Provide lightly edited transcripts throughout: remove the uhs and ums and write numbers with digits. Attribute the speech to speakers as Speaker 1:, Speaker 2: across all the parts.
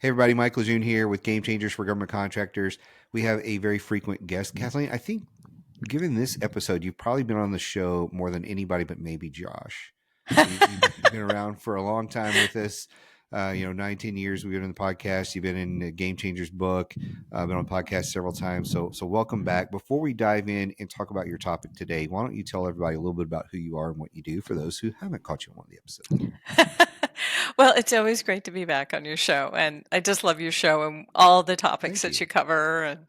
Speaker 1: Hey everybody, Michael LeJeune here with Game Changers for Government Contractors. We have a very frequent guest, Kathleen. I think, given this episode, you've probably been on the show more than anybody, but maybe Josh. You've been around for a long time with us. 9, 10 years we've been in the podcast. You've been in the Game Changers book. Been on the podcast several times. So welcome back. Before we dive in and talk about your topic today, why don't you tell everybody a little bit about who you are and what you do for those who haven't caught you on one of the episodes?
Speaker 2: Well, it's always great to be back on your show, and I just love your show and all the topics
Speaker 1: Thank
Speaker 2: that
Speaker 1: you.
Speaker 2: you cover, and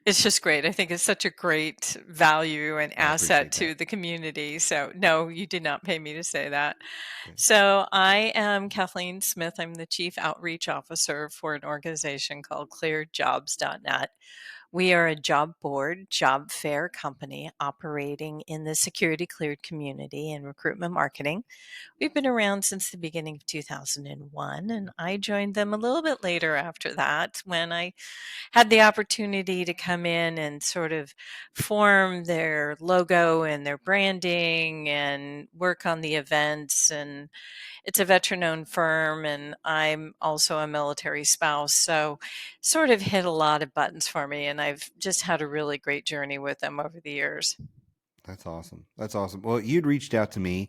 Speaker 2: it's just great. I think it's such a great value and
Speaker 1: I
Speaker 2: asset
Speaker 1: appreciate that.
Speaker 2: to the community. So, no, you did not pay me to say that.
Speaker 1: Okay.
Speaker 2: So, I am Kathleen Smith. I'm the Chief Outreach Officer for an organization called ClearedJobs.net. We are a job board, job fair company operating in the security cleared community and recruitment marketing. We've been around since the beginning of 2001, and I joined them a little bit later after that when I had the opportunity to come in and sort of form their logo and their branding and work on the events. And it's a veteran owned firm, and I'm also a military spouse. So, sort of hit a lot of buttons for me, and I've just had a really great journey with them over the years.
Speaker 1: That's awesome. That's awesome. Well, you'd reached out to me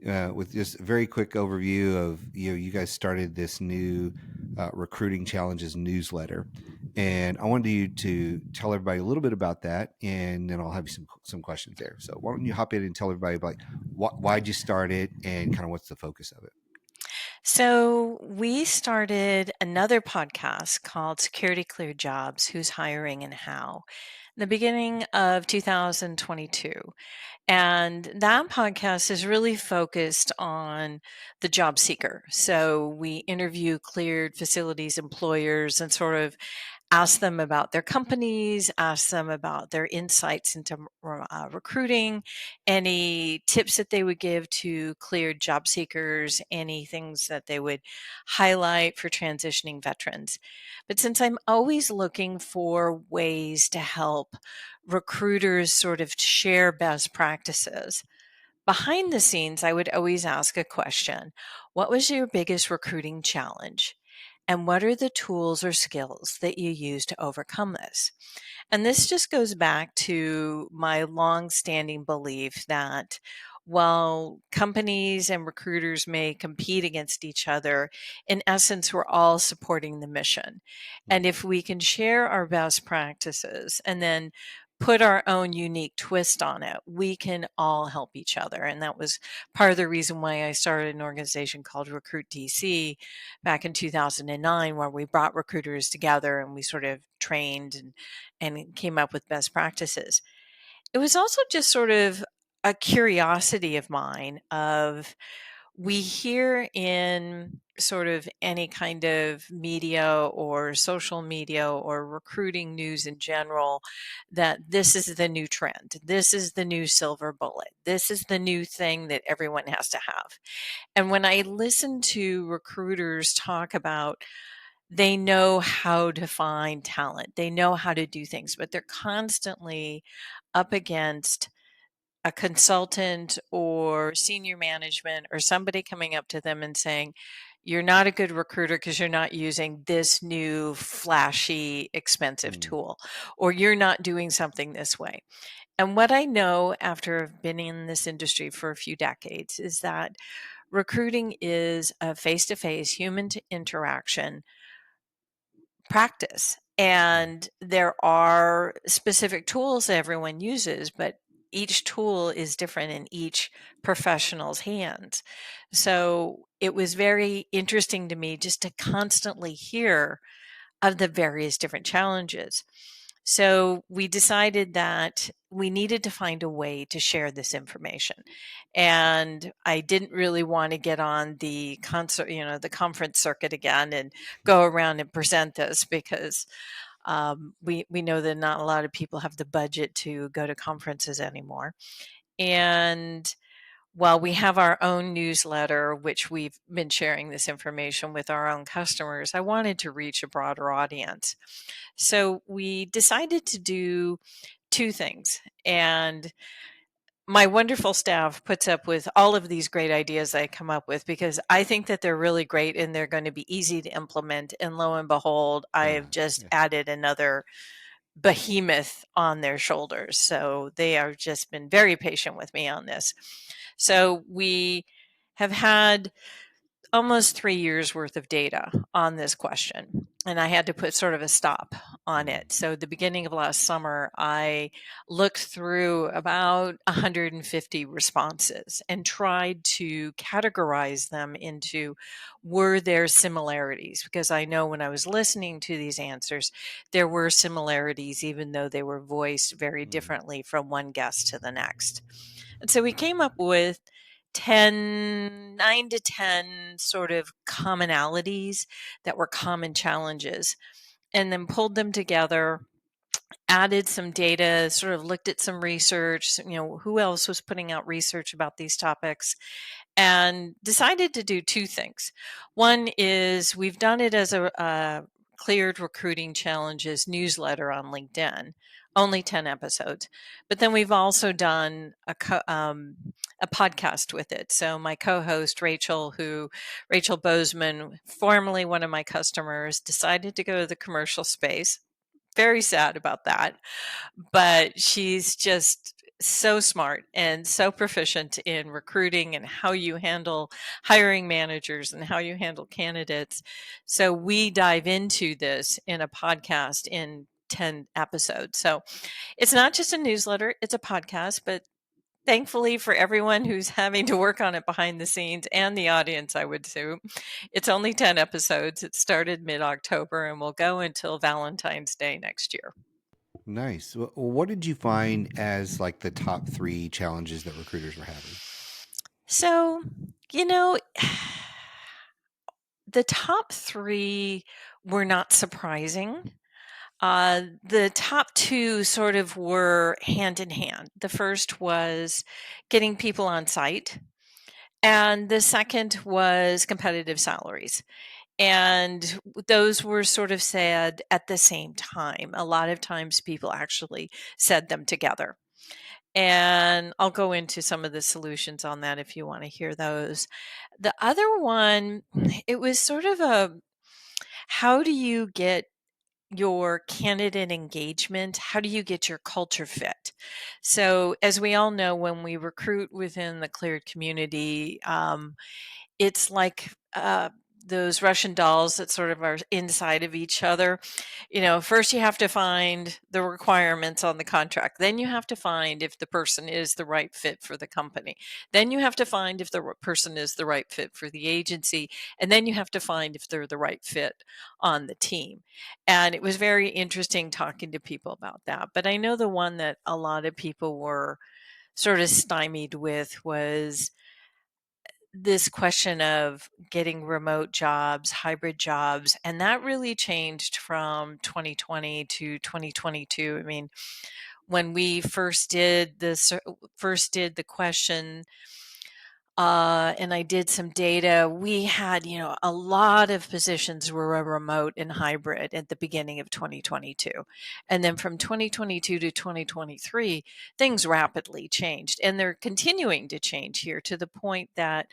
Speaker 1: with just a very quick overview of you guys started this new recruiting challenges newsletter, and I wanted you to tell everybody a little bit about that, and then I'll have you some questions there. So why don't you hop in and tell everybody about why'd you start it and kind of what's the focus of it?
Speaker 2: So, we started another podcast called Security Cleared Jobs: Who's Hiring and How, in the beginning of 2022. And that podcast is really focused on the job seeker. So, we interview cleared facilities employers and sort of ask them about their companies, ask them about their insights into recruiting, any tips that they would give to cleared job seekers, any things that they would highlight for transitioning veterans. But since I'm always looking for ways to help recruiters sort of share best practices, behind the scenes, I would always ask a question. What was your biggest recruiting challenge? And what are the tools or skills that you use to overcome this? And this just goes back to my long-standing belief that while companies and recruiters may compete against each other, in essence, we're all supporting the mission. And
Speaker 1: Mm.
Speaker 2: if we can share our best practices and then put our own unique twist on it, we can all help each other. And that was part of the reason why I started an organization called Recruit DC back in 2009, where we brought recruiters together and we sort of trained and came up with best practices. It was also just sort of a curiosity of mine of we hear in sort of any kind of media or social media or recruiting news in general that this is the new trend. This is the new silver bullet. This is the new thing that everyone has to have. And when I listen to recruiters talk about they know how to find talent, they know how to do things, but they're constantly up against a consultant or senior management or somebody coming up to them and saying, you're not a good recruiter because you're not using this new flashy, expensive
Speaker 1: Mm.
Speaker 2: tool, or you're not doing something this way. And what I know after I've been in this industry for a few decades is that recruiting is a face to face human interaction practice.
Speaker 1: Mm.
Speaker 2: And there are specific tools that everyone uses, but each tool is different in each professional's hands. So it was very interesting to me just to constantly hear of the various different challenges. So we decided that we needed to find a way to share this information. And I didn't really want to get on the concert, the conference circuit again and go around and present this because we know that not a lot of people have the budget to go to conferences anymore. And while we have our own newsletter, which we've been sharing this information with our own customers, I wanted to reach a broader audience. So we decided to do two things. And my wonderful staff puts up with all of these great ideas that I come up with because I think that they're really great and they're going to be easy to implement. And lo and behold, I
Speaker 1: Yeah.
Speaker 2: have just
Speaker 1: Yeah.
Speaker 2: added another behemoth on their shoulders. So they have just been very patient with me on this. So we have had almost 3 years worth of data on this question. And I had to put sort of a stop on it. So, the beginning of last summer, I looked through about 150 responses and tried to categorize them into were there similarities? Because I know when I was listening to these answers, there were similarities, even though they were voiced very
Speaker 1: Mm.
Speaker 2: differently from one guest to the next. And so we came up with 9 to 10 sort of commonalities that were common challenges, and then pulled them together, added some data, sort of looked at some research, who else was putting out research about these topics, and decided to do two things. One is we've done it as a Cleared Recruiting Challenges newsletter on LinkedIn, only 10 episodes. But then we've also done a podcast with it. So my co-host Rachel Bozeman, formerly one of my customers, decided to go to the commercial space. Very sad about that, but she's just so smart and so proficient in recruiting and how you handle hiring managers and how you handle candidates. So we dive into this in a podcast in 10 episodes. So it's not just a newsletter, it's a podcast, but thankfully for everyone who's having to work on it behind the scenes and the audience, I would assume, it's only 10 episodes. It started mid-October and will go until Valentine's Day next year.
Speaker 1: Nice. Well, what did you find as like the top three challenges that recruiters were having?
Speaker 2: So, you know, the top three were not surprising. The top two sort of were hand in hand. The first was getting people on site, and the second was competitive salaries. And those were sort of said at the same time. A lot of times people actually said them together. And I'll go into some of the solutions on that if you want to hear those. The other one, it was sort of how do you get your candidate engagement? How do you get your culture fit? So, as we all know, when we recruit within the cleared community, it's like those Russian dolls that sort of are inside of each other. First you have to find the requirements on the contract. Then you have to find if the person is the right fit for the company. Then you have to find if the person is the right fit for the agency. And then you have to find if they're the right fit on the team. And it was very interesting talking to people about that. But I know the one that a lot of people were sort of stymied with was this question of getting remote jobs, hybrid jobs, and that really changed from 2020 to 2022. I mean, when we first did the question, and I did some data, we had, a lot of positions were remote and hybrid at the beginning of 2022. And then from 2022 to 2023, things rapidly changed. And they're continuing to change here to the point that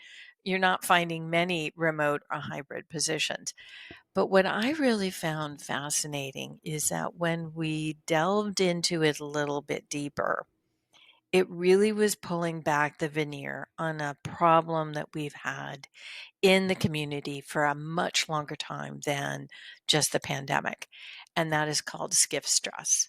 Speaker 2: you're not finding many remote or hybrid positions. But what I really found fascinating is that when we delved into it a little bit deeper, it really was pulling back the veneer on a problem that we've had in the community for a much longer time than just the pandemic. And that is called SCIF stress.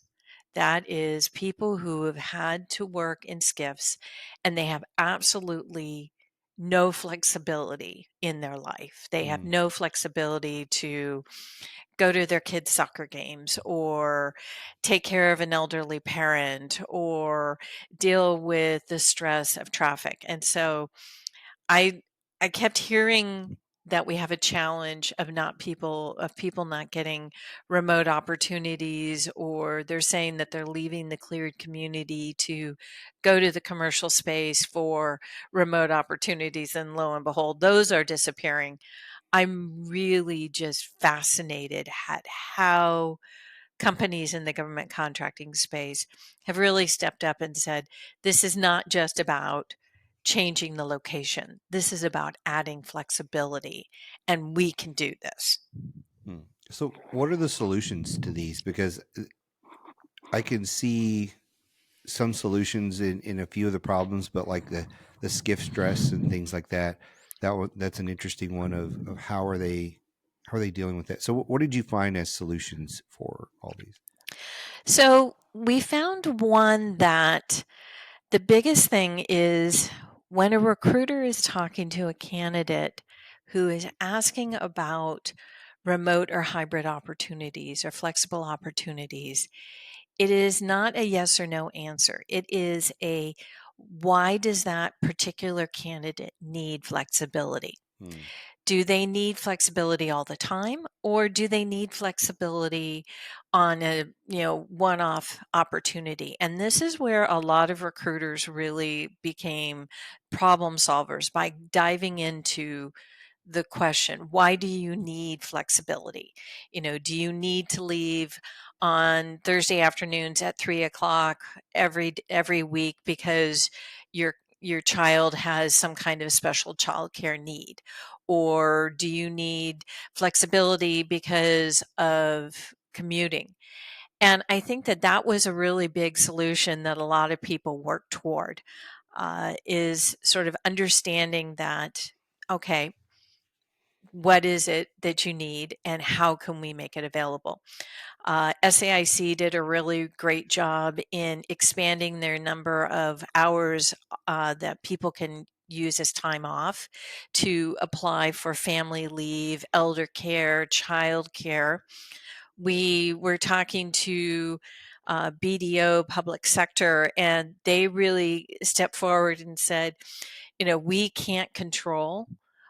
Speaker 2: That is people who have had to work in SCIFs and they have absolutely no flexibility in their life. They have
Speaker 1: Mm.
Speaker 2: no flexibility to go to their kids' soccer games or take care of an elderly parent or deal with the stress of traffic. And so I I kept hearing that we have a challenge of people not getting remote opportunities, or they're saying that they're leaving the cleared community to go to the commercial space for remote opportunities, and lo and behold those are disappearing. I'm really just fascinated at how companies in the government contracting space have really stepped up and said, this is not just about changing the location. This is about adding flexibility, and we can do this.
Speaker 1: Hmm. So, what are the solutions to these? Because I can see some solutions in a few of the problems, but like the skiff stress and things like that, that's an interesting one of how are they dealing with that. So, what did you find as solutions for all these?
Speaker 2: So we found one that the biggest thing is when a recruiter is talking to a candidate who is asking about remote or hybrid opportunities or flexible opportunities, it is not a yes or no answer. It is a why does that particular candidate need flexibility?
Speaker 1: Hmm.
Speaker 2: Do they need flexibility all the time, or do they need flexibility on a, one-off opportunity? And this is where a lot of recruiters really became problem solvers by diving into the question, why do you need flexibility? Do you need to leave on Thursday afternoons at 3 o'clock every week because your child has some kind of special childcare need? Or do you need flexibility because of commuting? And I think that that was a really big solution that a lot of people work toward, is sort of understanding that, okay, what is it that you need and how can we make it available? SAIC did a really great job in expanding their number of hours that people can use as time off to apply for family leave, elder care, child care. We were talking to BDO public sector, and they really stepped forward and said, we can't control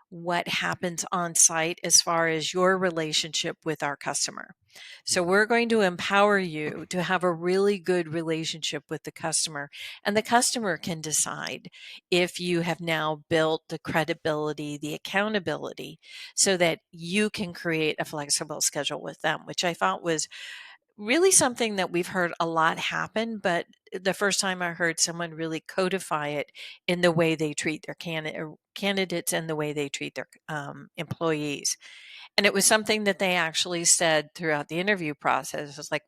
Speaker 2: what happens on site as far as your relationship with our customer. So we're going to empower you to have a really good relationship with the customer, and the customer can decide if you have now built the credibility, the accountability, so that you can create a flexible schedule with them, which I thought was really something that we've heard a lot happen, but the first time I heard someone really codify it in the way they treat their candidates and the way they treat their employees. And it was something that they actually said throughout the interview process. It's like,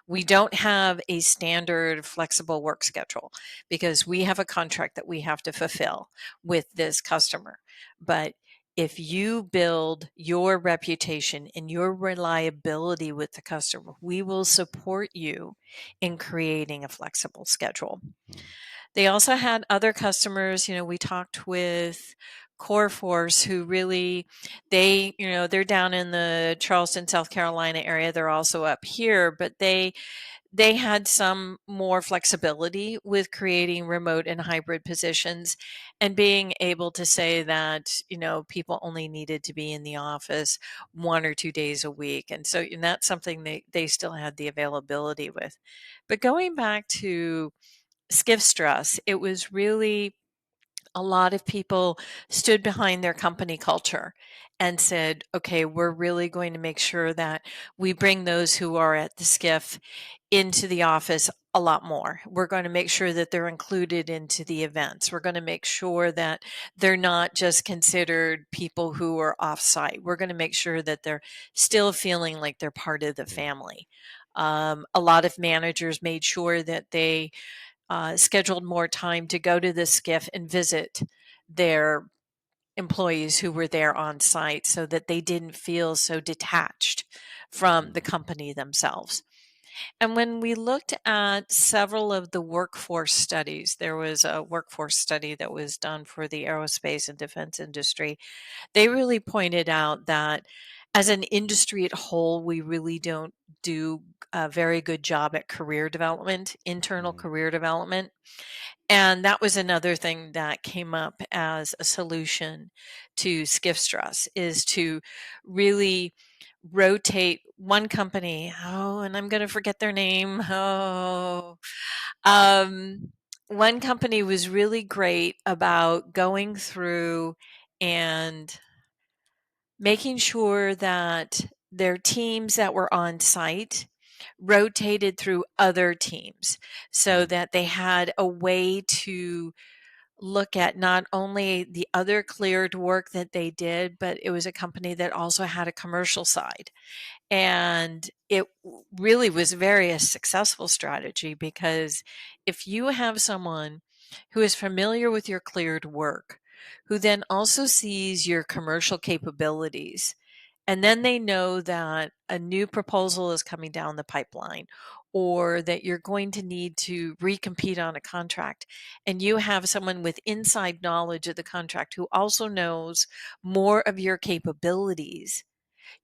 Speaker 2: we don't have a standard flexible work schedule because we have a contract that we have to fulfill with this customer. But if you build your reputation and your reliability with the customer, we will support you in creating a flexible schedule.
Speaker 1: Hmm.
Speaker 2: They also had other customers. We talked with Core Force, who really, they're down in the Charleston, South Carolina area. They're also up here, but they had some more flexibility with creating remote and hybrid positions and being able to say that, people only needed to be in the office 1 or 2 days a week. And that's something they still had the availability with. But going back to SCIF stress, it was really a lot of people stood behind their company culture and said, okay, we're really going to make sure that we bring those who are at the SCIF into the office a lot more. We're going to make sure that they're included into the events. We're going to make sure that they're not just considered people who are off-site. We're going to make sure that they're still feeling like they're part of the
Speaker 1: Yeah.
Speaker 2: family. A lot of managers made sure that they scheduled more time to go to the SCIF and visit their employees who were there on site so that they didn't feel so detached from the
Speaker 1: Hmm.
Speaker 2: company themselves. And when we looked at several of the workforce studies, there was a workforce study that was done for the aerospace and defense industry. They really pointed out that as an industry at whole, we really don't do a very good job at career development, internal
Speaker 1: Hmm.
Speaker 2: career development. And that was another thing that came up as a solution to skiff stress, is to really rotate one company. Oh, and I'm going to forget their name. Um, one company was really great about going through and making sure that their teams that were on site rotated through other teams so
Speaker 1: Mm,
Speaker 2: that they had a way to look at not only the other cleared work that they did, but it was a company that also had a commercial side. And it really was very a successful strategy, because if you have someone who is familiar with your cleared work, who then also sees your commercial capabilities, and then they know that a new proposal is coming down the pipeline, or that you're going to need to recompete on a contract, and you have someone with inside knowledge of the contract who also knows more of your capabilities,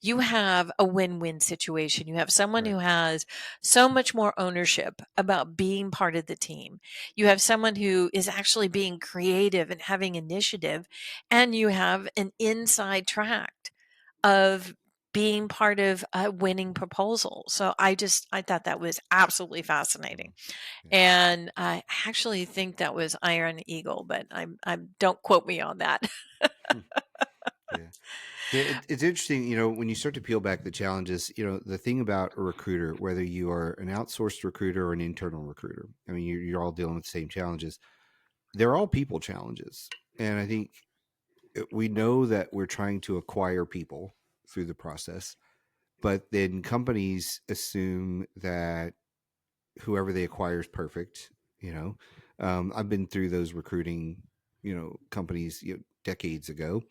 Speaker 2: you have a win-win situation. You have someone
Speaker 1: right.
Speaker 2: who has so much more ownership about being part of the team. You have someone who is actually being creative and having initiative, and you have an inside track of being part of a winning proposal. So I thought that was absolutely fascinating.
Speaker 1: Mm, yeah.
Speaker 2: And I actually think that was Iron Eagle, but I don't quote me on that.
Speaker 1: Hmm, yeah. Yeah, it's interesting, when you start to peel back the challenges, the thing about a recruiter, whether you are an outsourced recruiter or an internal recruiter, I mean, you're all dealing with the same challenges. They're all people challenges. And I think we know that we're trying to acquire people through the process, but then companies assume that whoever they acquire is perfect. I've been through those recruiting, companies, decades ago,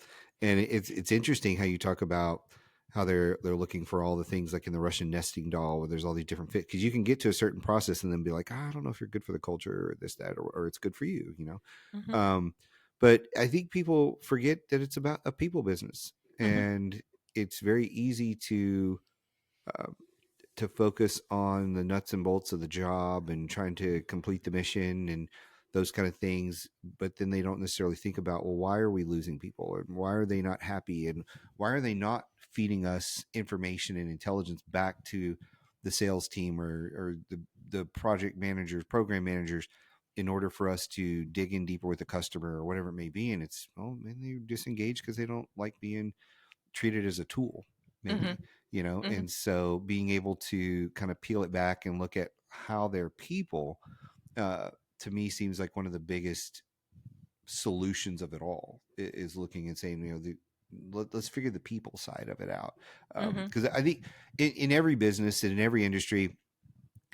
Speaker 1: and it's interesting how you talk about how they're looking for all the things like in the Russian nesting doll, where there's all these different fit, because you can get to a certain process and then be like, I don't know if you're good for the culture or this that, or it's good for you.
Speaker 2: Hmm.
Speaker 1: Um, but I think people forget that it's about a people business,
Speaker 2: Hmm.
Speaker 1: and it's very easy uh, to focus on the nuts and bolts of the job and trying to complete the mission and those kind of things, but then they don't necessarily think about, well, why are we losing people, and why are they not happy, and why are they not feeding us information and intelligence back to the sales team, or the project managers, program managers, in order for us to dig in deeper with the customer or whatever it may be. And it's, oh man, they disengage because they don't like being treated as a tool,
Speaker 2: Hmm.
Speaker 1: maybe.
Speaker 2: Hmm.
Speaker 1: And so being able to kind of peel it back and look at how they're people, uh, to me seems like one of the biggest solutions of it all, is looking and saying, let's figure the people side of it out.
Speaker 2: Hmm.
Speaker 1: Because I think in every business and in every industry,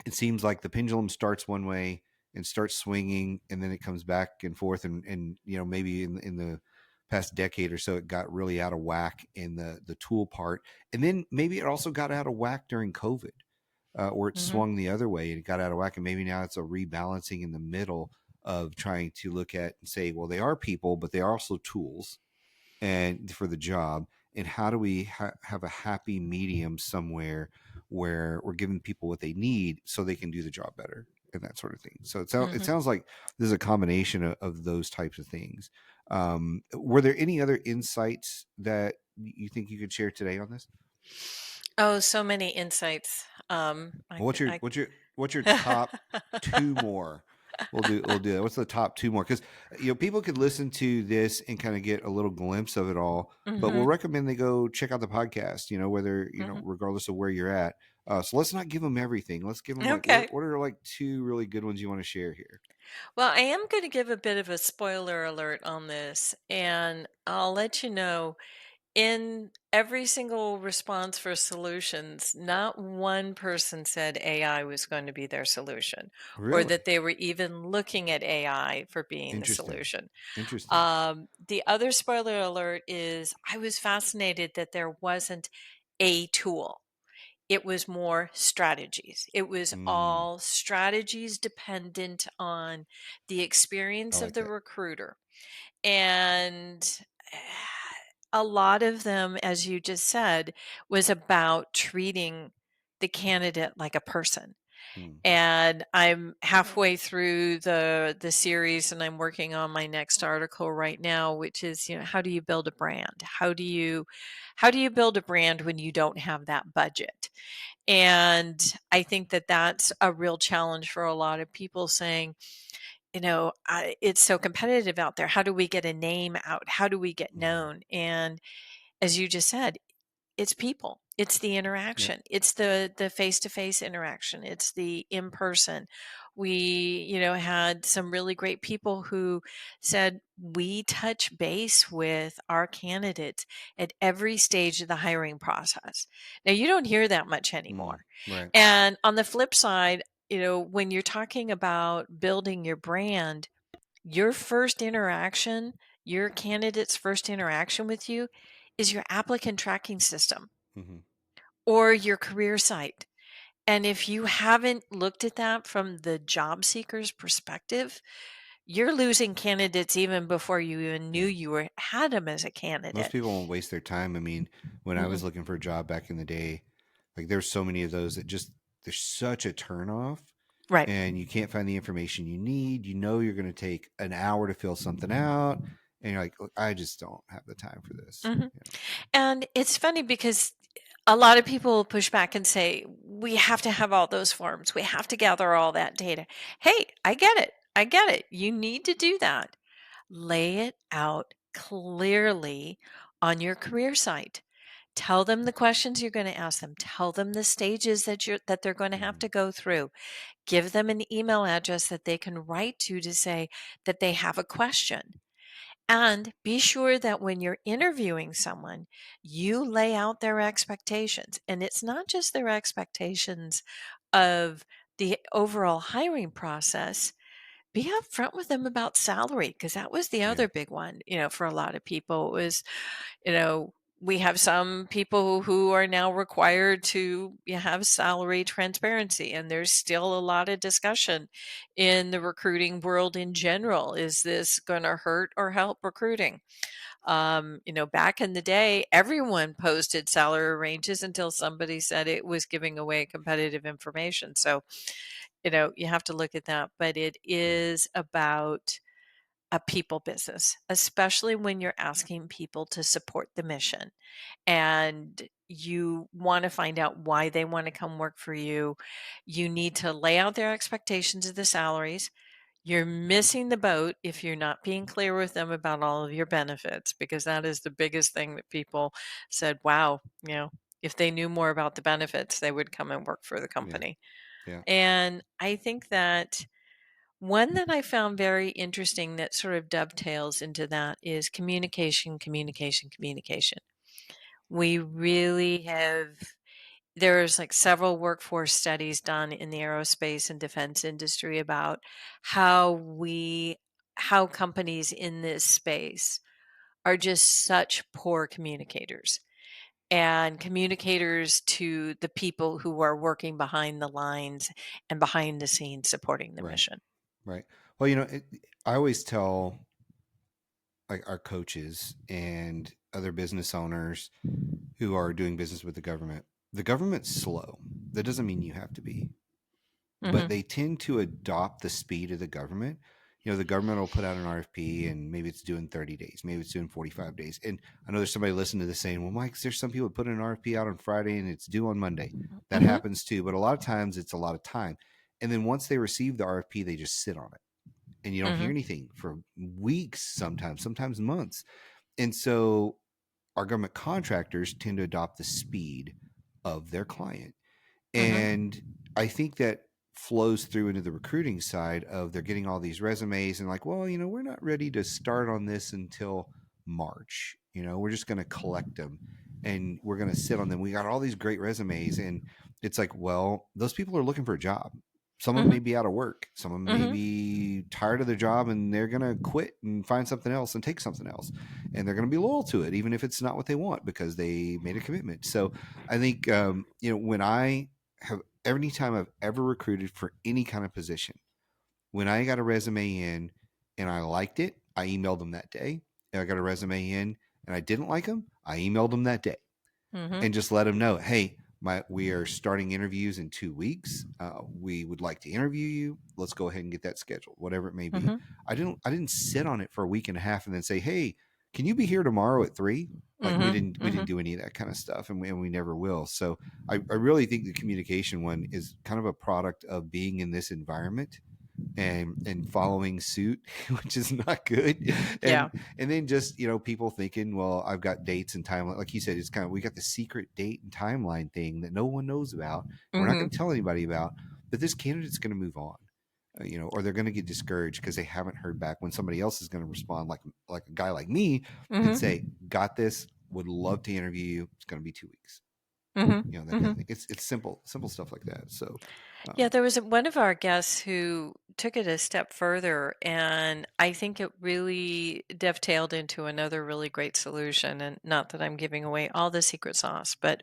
Speaker 1: it seems like the pendulum starts one way and starts swinging, and then it comes back and forth, and maybe in the past decade or so it got really out of whack in the tool part, and then maybe it also got out of whack during COVID, or it
Speaker 2: Hmm.
Speaker 1: swung the other way and it got out of whack, and maybe now it's a rebalancing in the middle of trying to look at and say, well, they are people, but they are also tools and for the job, and how do we have a happy medium somewhere where we're giving people what they need so they can do the job better, and that sort of thing. So it
Speaker 2: Hmm.
Speaker 1: sounds like there's a combination of those types of things. Were there any other insights that you think you could share today on this?
Speaker 2: Oh, so many insights.
Speaker 1: Well, what's your top two more? We'll do that. What's the top two more? Because people could listen to this and kind of get a little glimpse of it all, but we'll
Speaker 2: Hmm.
Speaker 1: recommend they go check out the podcast. Whether
Speaker 2: Hmm.
Speaker 1: regardless of where you're at. So let's not give them everything. Let's give them like
Speaker 2: Okay.
Speaker 1: what are like two really good ones you want to share here?
Speaker 2: Well, I am going to give a bit of a spoiler alert on this, and I'll let you know, in every single response for solutions, not one person said AI was going to be their solution, or
Speaker 1: Really
Speaker 2: that they were even looking at AI for being the
Speaker 1: interesting.
Speaker 2: solution.
Speaker 1: Interesting.
Speaker 2: The other spoiler alert is I was fascinated that there wasn't a tool. It was more strategies. It was
Speaker 1: Mm,
Speaker 2: all strategies dependent on the
Speaker 1: I
Speaker 2: experience of
Speaker 1: like
Speaker 2: the
Speaker 1: that.
Speaker 2: recruiter. And a lot of them, as you just said, was about treating the candidate like a person.
Speaker 1: Mm,
Speaker 2: And I'm halfway through the series, and I'm working on my next article right now, which is, how do you build a brand? How do you build a brand when you don't have that budget? And I think that that's a real challenge for a lot of people, saying, it's so competitive out there. How do we get a name out? How do we get
Speaker 1: mm,
Speaker 2: known? And as you just said, it's people. It's the
Speaker 1: Yep.
Speaker 2: interaction. It's the face-to-face interaction. It's the in-person. We, had some really great people who said we touch base with our candidates at every stage of the hiring process. Now, you don't hear that much anymore.
Speaker 1: Right.
Speaker 2: And on the flip side, when you're talking about building your brand, your first interaction, your candidate's first interaction with you is your applicant tracking system
Speaker 1: Hmm.
Speaker 2: or your career site. And if you haven't looked at that from the job seeker's perspective, you're losing candidates even before you even knew
Speaker 1: Yeah.
Speaker 2: had them as a
Speaker 1: Most
Speaker 2: candidate.
Speaker 1: people won't waste their time. I mean, when I
Speaker 2: Mm-mm.
Speaker 1: was looking for a job back in the day, like there's so many of those that just there's such a turnoff,
Speaker 2: Right.
Speaker 1: and you can't find the information you need. You know you're going to take an hour to fill something out, and you're like, "Look, I just don't have the time for this."
Speaker 2: Hmm.
Speaker 1: You
Speaker 2: And it's funny because a lot of people push back and say, we have to have all those forms. We have to gather all that data. Hey, I get it. I get it. You need to do that. Lay it out clearly on your career site. Tell them the questions you're going to ask them. Tell them the stages that they're going to have
Speaker 1: Mhm.
Speaker 2: to go through. Give them an email address that they can write to say that they have a question. And be sure that when you're interviewing someone, you lay out their expectations. And it's not just their expectations of the overall hiring process. Be upfront with them about salary, because that was the
Speaker 1: Yeah.
Speaker 2: other big one, for a lot of people. It was, you know, we have some people who are now required to have salary transparency, and there's still a lot of discussion in the recruiting world in general. Is this going to hurt or help recruiting? Back in the day, everyone posted salary ranges until somebody said it was giving away competitive information. So, you have to look at that. But it
Speaker 1: Yeah.
Speaker 2: is about a people business, especially when you're asking people to support the mission and you want to find out why they want to come work for you. You need to lay out their expectations of the salaries. You're missing the boat if you're not being clear with them about all of your benefits, because that is the biggest thing that people said, wow, if they knew more about the benefits, they would come and work for the
Speaker 1: Yeah.
Speaker 2: company.
Speaker 1: Yeah.
Speaker 2: And I think that one that I found very interesting that sort of dovetails into that is communication, communication, communication. We really have, there's like several workforce studies done in the aerospace and defense industry about how how companies in this space are just such poor communicators and communicators to the people who are working behind the lines and behind the scenes supporting the
Speaker 1: Right.
Speaker 2: mission.
Speaker 1: Right. Well, I always tell like our coaches and other business owners who are doing business with the government's slow. That doesn't mean you have to be, but
Speaker 2: Hmm.
Speaker 1: they tend to adopt the speed of the government. The government will put out an RFP and maybe it's due in 30 days, maybe it's due in 45 days. And I know there's somebody listening to this saying, well, Mike, there's some people that put an RFP out on Friday and it's due on Monday. That
Speaker 2: Hmm.
Speaker 1: happens too. But a lot of times it's a lot of time. And then once they receive the RFP, they just sit on it and you don't hear
Speaker 2: Hmm.
Speaker 1: anything for weeks, sometimes months. And so our government contractors tend to adopt the speed of their client.
Speaker 2: Hmm.
Speaker 1: And I think that flows through into the recruiting side of they're getting all these resumes and like, well, we're not ready to start on this until March. We're just going to collect them and we're going to sit on them. We got all these great resumes. And it's like, well, those people are looking for a job. Some of them
Speaker 2: Hmm.
Speaker 1: may be out of work. Some of them may
Speaker 2: Hmm.
Speaker 1: be tired of their job and they're going to quit and find something else and take something else. And they're going to be loyal to it, even if it's not what they want because they made a commitment. So I think, when I have any time I've ever recruited for any kind of position, when I got a resume in and I liked it, I emailed them that day. If I got a resume in and I didn't like them, I emailed them that day
Speaker 2: Hmm.
Speaker 1: and just let them know, hey, we are starting interviews in 2 weeks. We would like to interview you. Let's go ahead and get that scheduled, whatever it may be.
Speaker 2: Hmm.
Speaker 1: I didn't sit on it for a week and a half and then say, hey, can you be here tomorrow at 3? Like we
Speaker 2: Hmm.
Speaker 1: didn't
Speaker 2: Hmm.
Speaker 1: do any of that kind of stuff, and we never will. So I really think the communication one is kind of a product of being in this environment and following suit, which is not good.
Speaker 2: Yeah.
Speaker 1: And then just, people thinking, well, I've got dates and timeline. Like you said, it's kind of, we got the secret date and timeline thing that no one knows about. We're not
Speaker 2: Hmm.
Speaker 1: going to tell anybody about, but this candidate's going to move on. Or they're going to get discouraged because they haven't heard back, when somebody else is going to respond, like a guy like me, and
Speaker 2: Hmm.
Speaker 1: say, got this, would love to interview you. It's going to be 2 weeks.
Speaker 2: Hmm.
Speaker 1: That kind
Speaker 2: Hmm.
Speaker 1: of thing. It's simple stuff like that. So,
Speaker 2: Yeah,
Speaker 1: um,
Speaker 2: there was one of our guests who took it a step further, and I think it really dovetailed into another really great solution. And not that I'm giving away all the secret sauce, but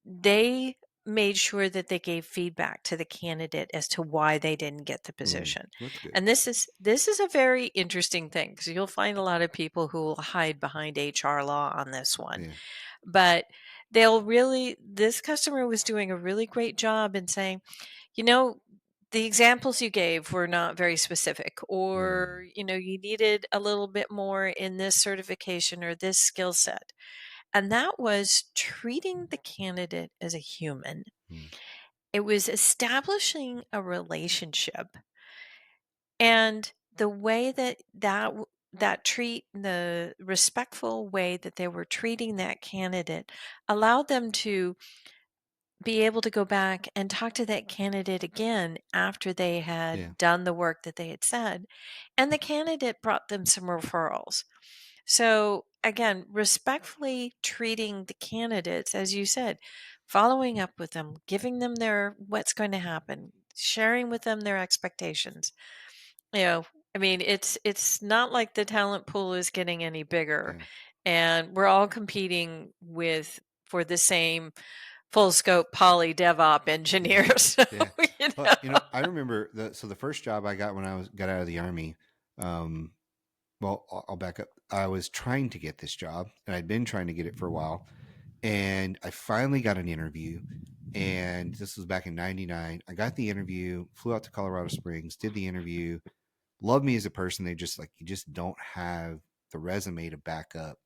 Speaker 2: they made sure that they gave feedback to the candidate as to why they didn't get the position.
Speaker 1: that's good.
Speaker 2: And this is a very interesting thing, because you'll find a lot of people who will hide behind HR law on this one.
Speaker 1: Yeah.
Speaker 2: But this customer was doing a really great job in saying, the examples you gave were not very specific,
Speaker 1: Mm,
Speaker 2: or, you needed a little bit more in this certification or this skill set. And that was treating the candidate as a human.
Speaker 1: mm,
Speaker 2: It was establishing a relationship. And the way the respectful way that they were treating that candidate allowed them to be able to go back and talk to that candidate again after they
Speaker 1: yeah.
Speaker 2: had done the work that they had said. And the candidate brought them some referrals. So, again, respectfully treating the candidates, as you said, following up with them, giving them their what's going to happen, sharing with them their expectations. You know, I mean, it's not like the talent pool is getting any bigger,
Speaker 1: Yeah.
Speaker 2: and we're all competing with for the same full scope poly DevOps
Speaker 1: Yeah.
Speaker 2: engineer. So,
Speaker 1: Yeah.
Speaker 2: you
Speaker 1: Well,
Speaker 2: know.
Speaker 1: I remember the first job I got when got out of the army. Um, well, I'll back up. I was trying to get this job, and I'd been trying to get it for a while, and I finally got an interview. And this was back in '99. I got the interview, flew out to Colorado Springs, did the interview, loved me as a person. They just like, you just don't have the resume to back up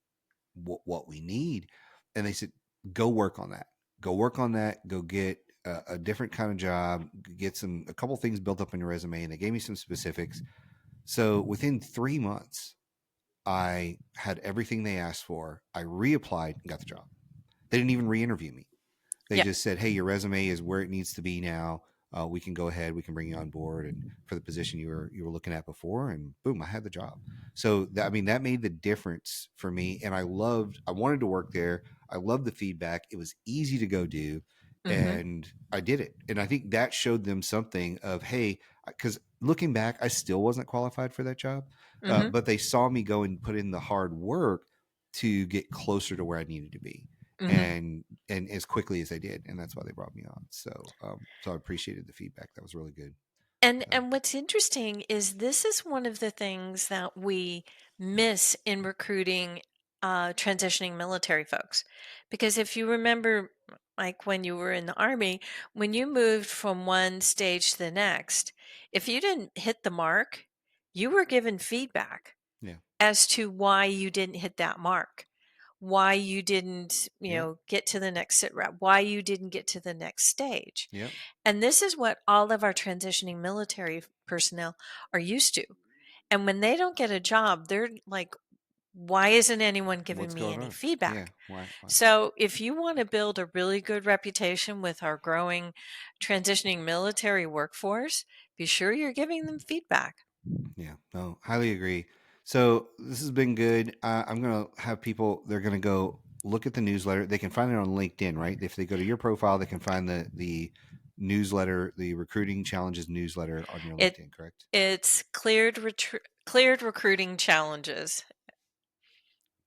Speaker 1: what we need. And they said, go work on that. Go work on that. Go get a different kind of job. Get a couple things built up on your resume. And they gave me some specifics. So within 3 months, I had everything they asked for. I reapplied and got the job. They didn't even re-interview me. They
Speaker 2: Yeah.
Speaker 1: just said, "Hey, your resume is where it needs to be now. We can go ahead. We can bring you on board, and for the position you were looking at before." And boom, I had the job. So that made the difference for me, and I wanted to work there. I loved the feedback. It was easy to go do,
Speaker 2: Mhm.
Speaker 1: and I did it. And I think that showed them something of, hey, because looking back, I still wasn't qualified for that job,
Speaker 2: Mhm.
Speaker 1: but they saw me go and put in the hard work to get closer to where I needed to be,
Speaker 2: Mhm.
Speaker 1: and as quickly as they did, and that's why they brought me on. So I appreciated the feedback. That was really good.
Speaker 2: And
Speaker 1: Uh,
Speaker 2: what's interesting is this is one of the things that we miss in recruiting transitioning military folks. Because if you remember, like when you were in the Army, when you moved from one stage to the next, if you didn't hit the mark, you were given feedback
Speaker 1: yeah,
Speaker 2: as to why you didn't hit that mark, why you didn't,
Speaker 1: yep,
Speaker 2: get to the next sit rep, why you didn't get to the next stage.
Speaker 1: yep.
Speaker 2: And this is what all of our transitioning military personnel are used to. And when they don't get a job, they're like, why isn't anyone giving
Speaker 1: What's
Speaker 2: me
Speaker 1: going
Speaker 2: any
Speaker 1: on? Yeah,
Speaker 2: feedback?
Speaker 1: why?
Speaker 2: So, if you want to build a really good reputation with our growing transitioning military workforce, be sure you're giving them feedback.
Speaker 1: Yeah, no, highly agree. So this has been good. I'm gonna have people. They're gonna go look at the newsletter. They can find it on LinkedIn, right? If they go to your profile, they can find the newsletter, the Recruiting Challenges newsletter on your
Speaker 2: It
Speaker 1: LinkedIn, correct?
Speaker 2: it's cleared recruiting challenges.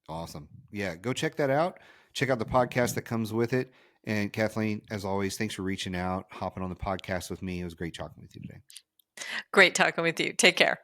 Speaker 1: Awesome. Yeah, go check that out. Check out the podcast that comes with it. And Kathleen, as always, thanks for reaching out, hopping on the podcast with me. It was great talking with you today.
Speaker 2: Great talking with you. Take care.